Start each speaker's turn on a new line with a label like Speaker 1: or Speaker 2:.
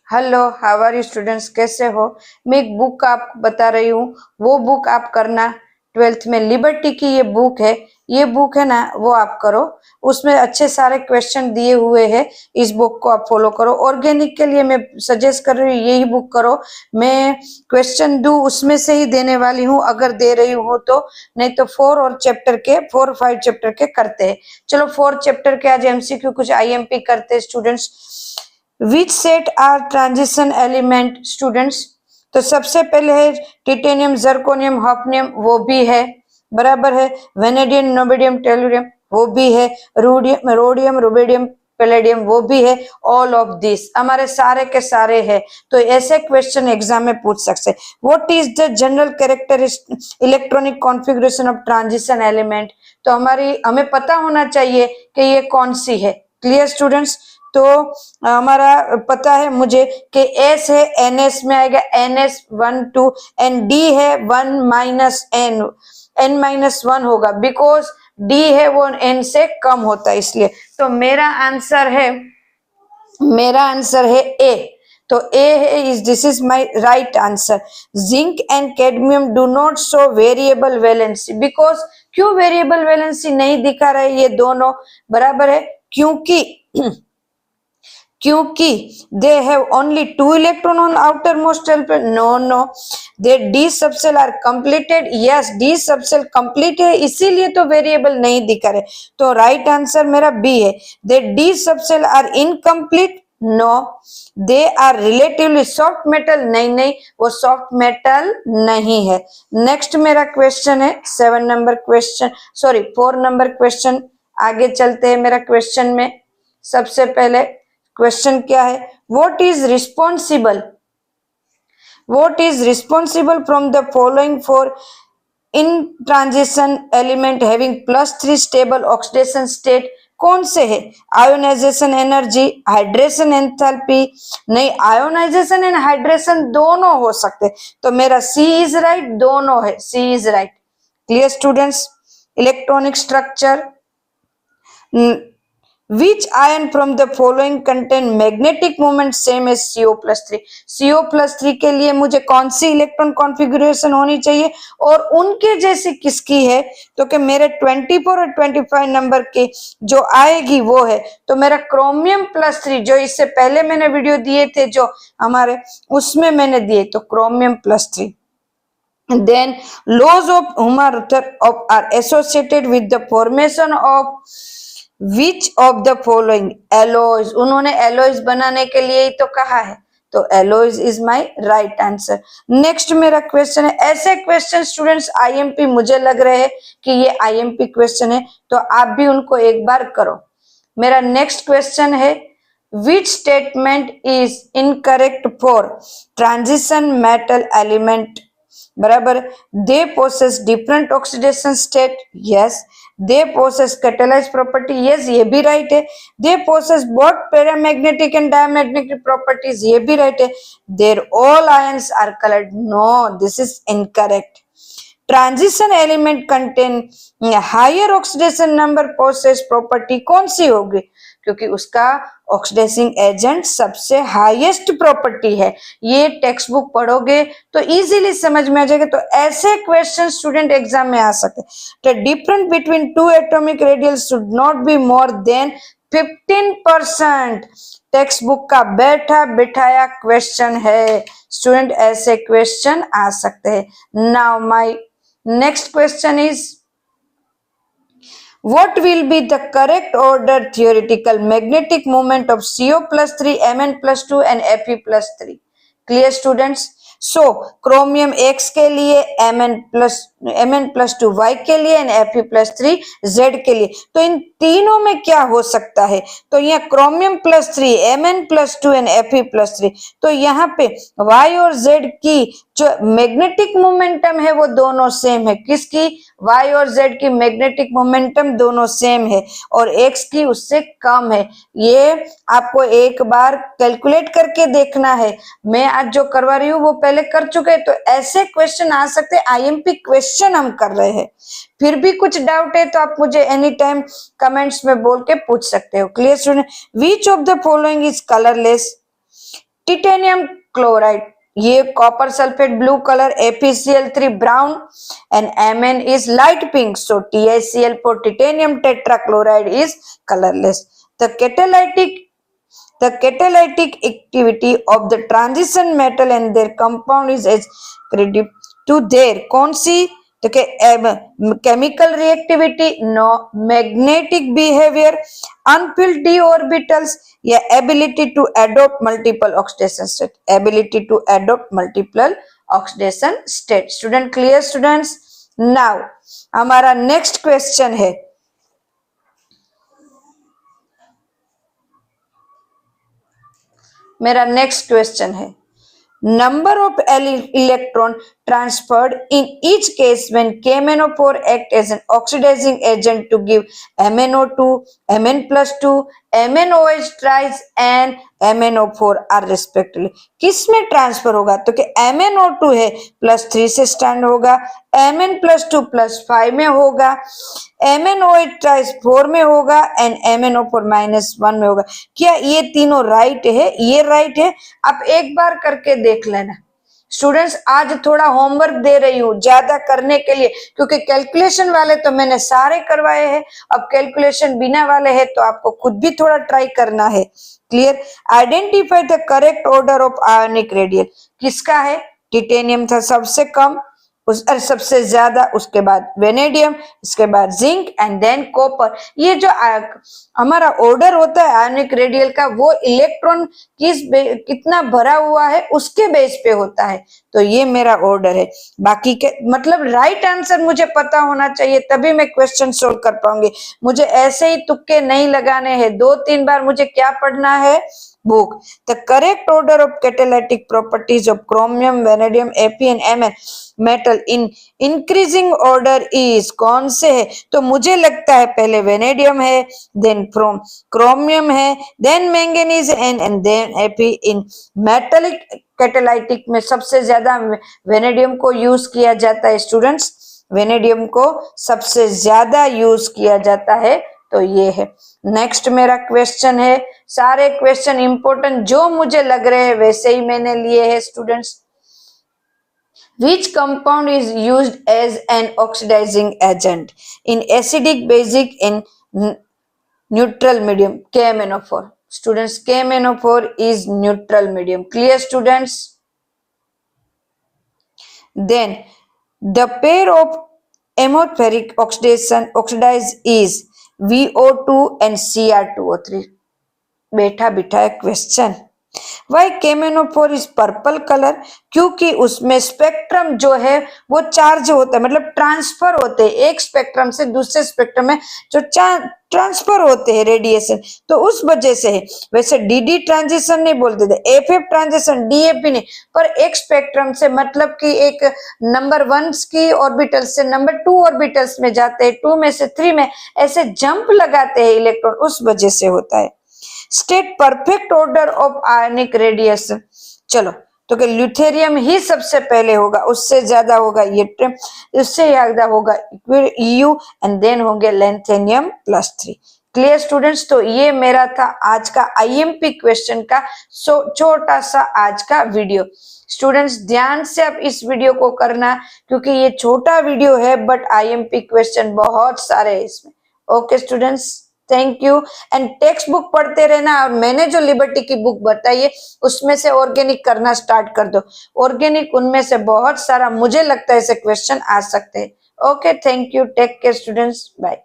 Speaker 1: Hello, how are you students, कैसे हो। मैं एक बुक आपको बता रही हूँ, वो बुक आप करना। 12th में लिबर्टी की ये बुक है ना, वो आप करो। उसमें अच्छे सारे क्वेश्चन दिए हुए हैं। इस बुक को आप फॉलो करो। ऑर्गेनिक के लिए मैं सजेस्ट कर रही हूँ, यही बुक करो। मैं क्वेश्चन दूं उसमें से ही देने वाली हूँ, अगर दे रही हूँ तो। नहीं तो 4 और 5 चैप्टर के करते हैं। चलो 4 चैप्टर के आज एमसीक्यू कुछ आईएमपी करते हैं students. Which set are transition element students. तो सबसे पहले है टिटेनियम, जर्कोनियम, हॉफनियम, वो भी है, बराबर है। वेनेडियम, नोबिडियम, टेलुरियम, वो भी है। रोडियम, रुबिडियम, पैलेडियम, वो भी है। ऑल ऑफ दिस हमारे सारे के सारे है। तो ऐसे क्वेश्चन एग्जाम में पूछ सकते। What is the general characteristic electronic configuration of transition element. तो हमें पता होना चाहिए कि ये कौन सी है। Clear students. तो हमारा पता है मुझे कि एस है, एनएस में आएगा NS12, एंड डी है 1 - n-1 होगा, बिकॉज डी है वो एन से कम होता है इसलिए। तो मेरा आंसर है ए। तो ए है, is this is my right answer. Zinc and cadmium do not show variable valency, because क्यों वेरिएबल वैलेंसी नहीं दिखा रहे ये दोनों, बराबर है। क्योंकि they have only 2 electron on outermost shell पे। no their d subshell are completed। yes, d subshell complete है, इसीलिए तो वेरिएबल नहीं दिखा रहे। तो राइट आंसर मेरा बी है। their d subshell are incomplete। no, they are relatively soft metal। नहीं, वो सॉफ्ट मेटल नहीं है। नेक्स्ट मेरा क्वेश्चन है 4 नंबर क्वेश्चन। आगे चलते हैं मेरा क्वेश्चन में। सबसे पहले क्वेश्चन क्या है, what is responsible from the following for in transition element having +3 stable oxidation state. कौन से है। Ionization energy, hydration enthalpy. नहीं, आयोनाइजेशन एंड हाइड्रेशन दोनों हो सकते। तो मेरा सी इज राइट, दोनों है, C is right. Clear students. Electronic structure. Which ion from the following contain magnetic moment same as CO+3। CO+3 के लिए मुझे कौन सी इलेक्ट्रॉन कॉन्फ़िगरेशन होनी चाहिए और उनके जैसी किसकी है। तो कि मेरे 24 और 25 नंबर की जो आएगी वो है। तो मेरा क्रोमियम+3, जो इससे पहले मैंने वीडियो दिए थे जो हमारे, उसमें मैंने दिए, तो क्रोमियम+3। then laws of Humaruthar are associated with the formation of which of the following alloys। उन्होंने alloys बनाने के लिए ही तो कहा है, तो alloys is my right answer। Next मेरा क्वेश्चन है, ऐसे क्वेश्चन स्टूडेंट्स आईएमपी मुझे लग रहे हैं कि ये आईएमपी क्वेश्चन है, तो आप भी उनको एक बार करो। मेरा नेक्स्ट क्वेश्चन है, which statement is incorrect for transition metal element, बराबर। They possess different oxidation state. Yes. They possess catalyse property. Yes, ये भी राइट है। They possess both paramagnetic and diamagnetic properties. ये भी राइट है। Their all ions are coloured. No, this is incorrect. Transition element contain higher oxidation number possess property कौन सी होगी, क्योंकि उसका ऑक्सीडाइजिंग एजेंट सबसे हाईएस्ट प्रॉपर्टी है। ये टेक्स्ट बुक पढ़ोगे तो इजीली समझ में आ जाएगा। तो ऐसे क्वेश्चन स्टूडेंट एग्जाम में आ सकते। The difference between 2 atomic radius should not be more than 15%। Text book का बैठा बिठाया क्वेश्चन है स्टूडेंट, ऐसे क्वेश्चन आ सकते हैं। Now my next question is, what will be the correct order theoretical magnetic moment of CO+3, Mn+2 and Fe+3। clear students। so chromium X के लिए, Mn+2 Y के लिए एंड Fe+3 Z के लिए। तो इन तीनों में क्या हो सकता है, तो यहाँ chromium+3, Mn+2 एंड Fe+3। तो यहाँ पे Y और Z की जो मैग्नेटिक मोमेंटम है वो दोनों सेम है। किसकी, Y और Z की मैग्नेटिक मोमेंटम दोनों सेम है और X की उससे कम है। ये आपको एक बार कैलकुलेट करके देखना है। मैं आज जो करवा रही हूँ वो पहले कर चुके हैं। तो ऐसे क्वेश्चन आ सकते हैं, आईएमपी क्वेश्चन हम कर रहे हैं। फिर भी कुछ डाउट है तो आप मुझे एनी टाइम कमेंट्स में बोल के पूछ सकते हो। Clear student. Which of the following is colourless. Titanium chloride, ये copper sulphate blue colour, ApCl3 brown and Mn is light pink, so TiCl for titanium tetrachloride is colorless. The catalytic activity of the transition metal and their compound is as credible to their कौन सी, तो chemical reactivity, no, magnetic behaviour, unfilled D orbitals, या ability to adopt multiple oxidation state, ability to adopt multiple oxidation state. Student clear students? Now हमारा next question है, मेरा next question है, number of electron transferred in each case when KMnO4 act as an oxidizing agent to give MnO2, Mn+2, MnOH tries and MnO4 are respectively। किस में transfer होगा, तो कि MnO2 है +3 से स्टैंड होगा, Mn+2 +5 में होगा, MnOH tries 4 में होगा एंड MnO4 -1 में होगा। क्या ये तीनों राइट है? ये राइट है। अब एक बार करके देख लेना स्टूडेंट्स, आज थोड़ा होमवर्क दे रही हूँ ज्यादा करने के लिए, क्योंकि कैलकुलेशन वाले तो मैंने सारे करवाए हैं, अब कैलकुलेशन बिना वाले हैं तो आपको खुद भी थोड़ा ट्राई करना है। Clear? Identify the correct order of ionic radial, किसका है? टिटेनियम था सबसे कम, सबसे ज्यादा, उसके बाद वेनेडियम, इसके बाद जिंक एंड देन कॉपर। ये जो हमारा ऑर्डर होता है आयोनिक रेडियल का, वो इलेक्ट्रॉन कितना भरा हुआ है उसके बेस पे होता है, तो ये मेरा ऑर्डर है। बाकी के मतलब राइट आंसर मुझे पता होना चाहिए, तभी मैं क्वेश्चन सोल्व कर पाऊंगी। मुझे ऐसे ही तुक्के नहीं लगाने हैं, 2-3 बार मुझे क्या पढ़ना है, book. The correct order of catalytic properties of chromium, vanadium, Ap and Mn metal in increasing order is, कौन से है? तो मुझे लगता है पहले वेनेडियम है, देन क्रोमियम है, then manganese and then Ap। इन मेटलिक कैटालिटिक में सबसे ज्यादा वेनेडियम को यूज किया जाता है स्टूडेंट्स, वेनेडियम को सबसे ज्यादा यूज किया जाता है, तो ये है। नेक्स्ट मेरा क्वेश्चन है, सारे क्वेश्चन इंपॉर्टेंट जो मुझे लग रहे हैं वैसे ही मैंने लिए हैं students. Which compound is used as an oxidizing agent in acidic, basic, in neutral medium? KMnO4. Students, KMnO4 is neutral medium. Clear students? Then the pair of atmospheric oxidize is VO2 and Cr2O3. बैठा बिठाया question. Why KMnO4 is purple colour? क्योंकि उसमें spectrum जो है वो charge होता है, मतलब ट्रांसफर होते हैं एक स्पेक्ट्रम से दूसरे स्पेक्ट्रम में, जो ट्रांसफर होते हैं रेडिएशन, तो उस वजह से है। वैसे DD ट्रांजिशन नहीं बोलते थे, FF ट्रांजिशन, DFP नहीं, पर एक स्पेक्ट्रम से मतलब कि एक नंबर 1 की ऑर्बिटल से नंबर 2 ऑर्बिटल्स में जाते हैं, 2 में से 3 में ऐसे जंप लगाते हैं इलेक्ट्रॉन, उस वजह से होता है। State perfect order of ionic radiation. चलो, तो कि ल्यूथेरियम ही सबसे पहले होगा, उससे ज्यादा होगा यट्रियम, उससे ज्यादा होगा EU एंड देन होंगे लैंथेनियम +3। Clear students? तो ये मेरा था आज का IMP क्वेश्चन का छोटा सा आज का वीडियो। स्टूडेंट्स ध्यान से आप इस वीडियो को करना, क्योंकि ये छोटा वीडियो है बट IMP क्वेश्चन बहुत सारे हैं इसमें। Okay students, thank you. And text book पढ़ते रहना, और मैंने जो लिबर्टी की बुक बताई है उसमें से ऑर्गेनिक करना स्टार्ट कर दो। ऑर्गेनिक उनमें से बहुत सारा मुझे लगता है ऐसे क्वेश्चन आ सकते हैं। Okay, thank you, take care students, bye.